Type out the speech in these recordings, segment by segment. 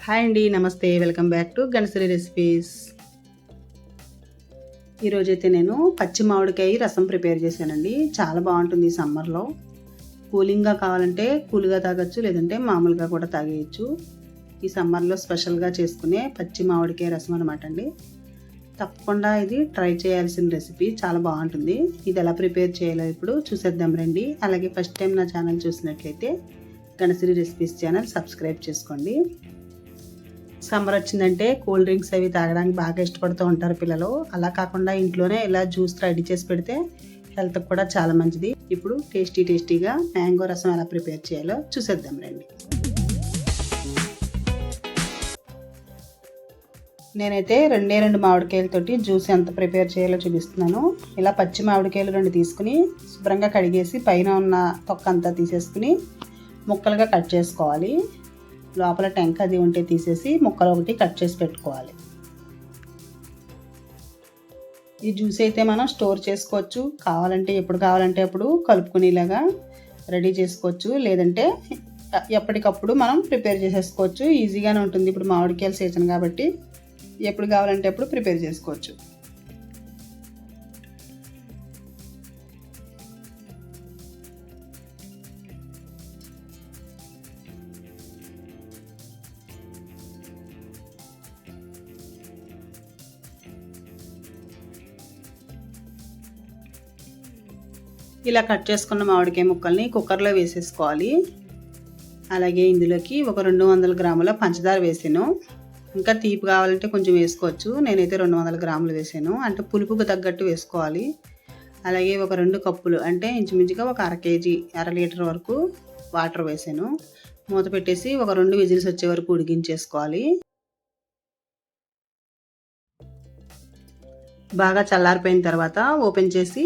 Hi అండి, నమస్తే. Welcome back to Ganasri recipes. ఈరోజైతే నేను పచ్చి మామిడికాయ రసం ప్రిపేర్ చేశానండి. చాలా బాగుంటుంది ఈ సమ్మర్లో. కూలింగ్గా కావాలంటే కూల్గా తాగొచ్చు, లేదంటే మామూలుగా కూడా తాగేయచ్చు. ఈ సమ్మర్లో స్పెషల్గా చేసుకునే పచ్చి మామిడికాయ రసం అనమాట అండి. తప్పకుండా ఇది ట్రై చేయాల్సిన రెసిపీ, చాలా బాగుంటుంది. ఇది ఎలా ప్రిపేర్ చేయాలో ఇప్పుడు చూసేద్దాం రండి. అలాగే ఫస్ట్ టైం నా ఛానల్ చూసినట్లయితే గణశ్రీ రెసిపీస్ ఛానల్ సబ్స్క్రైబ్ చేసుకోండి. సమ్మర్ వచ్చిందంటే కూల్ డ్రింక్స్ అవి తాగడానికి బాగా ఇష్టపడుతూ ఉంటారు పిల్లలు. అలా కాకుండా ఇంట్లోనే ఇలా జ్యూస్ రెడీ చేసి పెడితే హెల్త్కి కూడా చాలా మంచిది. ఇప్పుడు టేస్టీగా మ్యాంగో రసం ఎలా ప్రిపేర్ చేయాలో చూసేద్దాం రండి. నేనైతే రెండు మామిడికాయలతోటి జ్యూస్ ఎంత ప్రిపేర్ చేయాలో చూపిస్తున్నాను. ఇలా పచ్చి మామిడికాయలు 2 తీసుకుని శుభ్రంగా కడిగేసి పైన ఉన్న తొక్క అంతా తీసేసుకుని ముక్కలుగా కట్ చేసుకోవాలి. లోపల టెంక్ అది ఉంటే తీసేసి ముక్కలు ఒకటి కట్ చేసి పెట్టుకోవాలి. ఈ జ్యూస్ అయితే మనం స్టోర్ చేసుకోవచ్చు, కావాలంటే ఎప్పుడు కావాలంటే అప్పుడు కలుపుకునేలాగా రెడీ చేసుకోవచ్చు, లేదంటే ఎప్పటికప్పుడు మనం ప్రిపేర్ చేసేసుకోవచ్చు. ఈజీగానే ఉంటుంది. ఇప్పుడు మామిడికాయల సీజన్ కాబట్టి ఎప్పుడు కావాలంటే అప్పుడు ప్రిపేర్ చేసుకోవచ్చు. ఇలా కట్ చేసుకున్న మామిడికాయ ముక్కల్ని కుక్కర్లో వేసేసుకోవాలి. అలాగే ఇందులోకి ఒక 200 గ్రాముల పంచదార వేసాను. ఇంకా తీపి కావాలంటే కొంచెం వేసుకోవచ్చు. నేనైతే 200 గ్రాములు వేసాను. అంటే పులుపుకు తగ్గట్టు వేసుకోవాలి. అలాగే ఒక 2 కప్పులు అంటే ఇంచుమించుగా ఒక అర లీటర్ వరకు వాటర్ వేసాను. మూత పెట్టేసి ఒక 2 విజిల్స్ వచ్చే వరకు ఉడికించేసుకోవాలి. బాగా చల్లారిపోయిన తర్వాత ఓపెన్ చేసి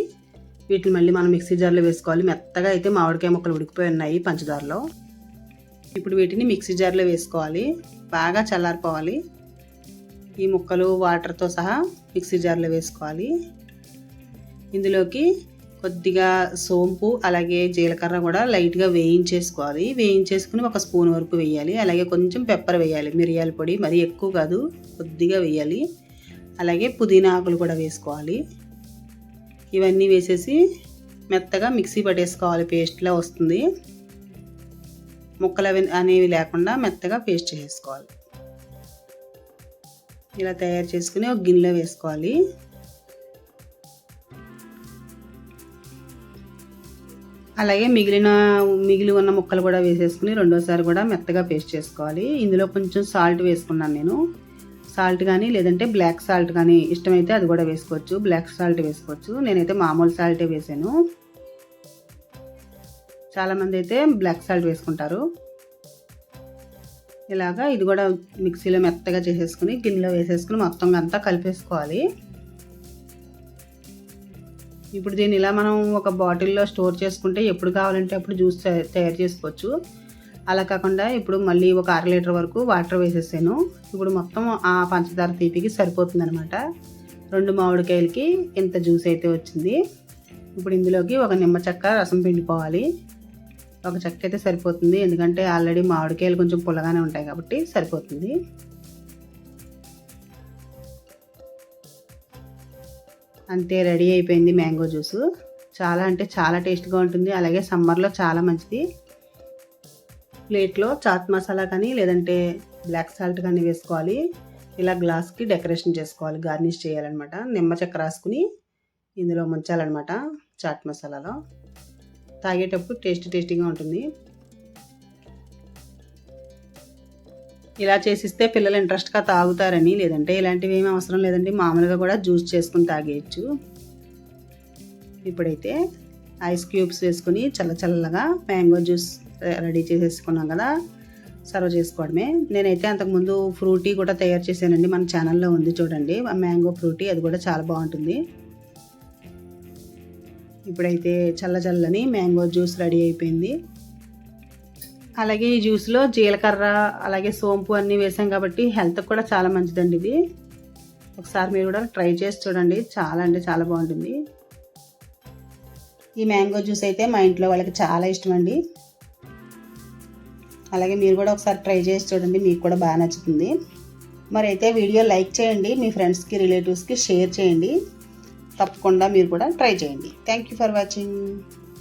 వీటిని మళ్ళీ మనం మిక్సీ జార్లో వేసుకోవాలి. మెత్తగా అయితే మామిడికాయ ముక్కలు ఉడికిపోయి ఉన్నాయి పంచదారలో. ఇప్పుడు వీటిని మిక్సీ జార్లో వేసుకోవాలి. బాగా చల్లారిపోవాలి. ఈ ముక్కలు వాటర్తో సహా మిక్సీ జార్లో వేసుకోవాలి. ఇందులోకి కొద్దిగా సోంపు అలాగే జీలకర్ర కూడా లైట్గా వేయించేసుకోవాలి. వేయించేసుకుని ఒక స్పూన్ వరకు వేయాలి. అలాగే కొంచెం పెప్పర్ వేయాలి, మిరియాల పొడి మరీ ఎక్కువ కాదు, కొద్దిగా వేయాలి. అలాగే పుదీనా ఆకులు కూడా వేసుకోవాలి. ఇవన్నీ వేసేసి మెత్తగా మిక్సీ పట్టేసుకోవాలి. పేస్ట్లా వస్తుంది. ముక్కలు అనేవి లేకుండా మెత్తగా పేస్ట్ చేసుకోవాలి. ఇలా తయారు చేసుకుని ఒక గిన్నెలో వేసుకోవాలి. అలాగే మిగిలి ఉన్న ముక్కలు కూడా వేసేసుకుని రెండోసారి కూడా మెత్తగా పేస్ట్ చేసుకోవాలి. ఇందులో కొంచెం సాల్ట్ వేసుకున్నాను నేను. సాల్ట్ కానీ లేదంటే బ్లాక్ సాల్ట్ కానీ ఇష్టమైతే అది కూడా వేసుకోవచ్చు. బ్లాక్ సాల్ట్ వేసుకోవచ్చు. నేనైతే మామూలు సాల్టే వేసాను. చాలామంది అయితే బ్లాక్ సాల్ట్ వేసుకుంటారు. ఇలాగా ఇది కూడా మిక్సీలో మెత్తగా చేసేసుకుని గిన్నెలో వేసేసుకుని మొత్తం అంతా కలిపేసుకోవాలి. ఇప్పుడు దీన్ని ఇలా మనం ఒక బాటిల్లో స్టోర్ చేసుకుంటే ఎప్పుడు కావాలంటే అప్పుడు జ్యూస్ తయారు చేసుకోవచ్చు. అలా కాకుండా ఇప్పుడు మళ్ళీ ఒక అర లీటర్ వరకు వాటర్ వేసేసాను. ఇప్పుడు మొత్తం ఆ పంచదార తీపికి సరిపోతుంది అనమాట. 2 మామిడికాయలకి ఇంత జ్యూస్ అయితే వచ్చింది. ఇప్పుడు ఇందులోకి ఒక నిమ్మ చెక్క రసం పిండుకోవాలి. ఒక చెక్క అయితే సరిపోతుంది, ఎందుకంటే ఆల్రెడీ మామిడికాయలు కొంచెం పుల్లగానే ఉంటాయి కాబట్టి సరిపోతుంది. అంతే, రెడీ అయిపోయింది మ్యాంగో జ్యూసు. చాలా అంటే చాలా టేస్ట్గా ఉంటుంది. అలాగే సమ్మర్లో చాలా మంచిది. ప్లేట్లో చాట్ మసాలా కానీ లేదంటే బ్లాక్ సాల్ట్ కానీ వేసుకోవాలి. ఇలా గ్లాస్కి డెకరేషన్ చేసుకోవాలి, గార్నిష్ చేయాలన్నమాట. నిమ్మ చెక్క రాసుకుని ఇందులో ముంచాలన్నమాట చాట్ మసాలాలో. తాగేటప్పుడు టేస్టీగా ఉంటుంది. ఇలా చేసిస్తే పిల్లలు ఇంట్రెస్ట్గా తాగుతారని, లేదంటే ఇలాంటివి ఏమీ అవసరం లేదండి, మామూలుగా కూడా జ్యూస్ చేసుకుని తాగేయచ్చు. ఇప్పుడైతే ఐస్ క్యూబ్స్ వేసుకుని చల్లగా మ్యాంగో జ్యూస్ రెడీ చేసేసుకున్నాం కదా, సర్వ్ చేసుకోవడమే. నేనైతే అంతకుముందు ఫ్రూటీ కూడా తయారు చేశానండి, మన ఛానల్లో ఉంది చూడండి, మ్యాంగో ఫ్రూటీ. అది కూడా చాలా బాగుంటుంది. ఇప్పుడైతే చల్లని మ్యాంగో జ్యూస్ రెడీ అయిపోయింది. అలాగే ఈ జ్యూస్లో జీలకర్ర అలాగే సోంపు అన్నీ వేసాం కాబట్టి హెల్త్కి కూడా చాలా మంచిదండి ఇది. ఒకసారి మీరు కూడా ట్రై చేసి చూడండి, చాలా అంటే చాలా బాగుంటుంది. ఈ మ్యాంగో జ్యూస్ అయితే మా ఇంట్లో వాళ్ళకి చాలా ఇష్టం అండి. అలాగే మీరు కూడా ఒకసారి ట్రై చేసి చూడండి, మీకు కూడా బాగా నచ్చుతుంది. మరి అయితే వీడియో లైక్ చేయండి, మీ ఫ్రెండ్స్కి రిలేటివ్స్కి షేర్ చేయండి. తప్పకుండా మీరు కూడా ట్రై చేయండి. Thank you for watching.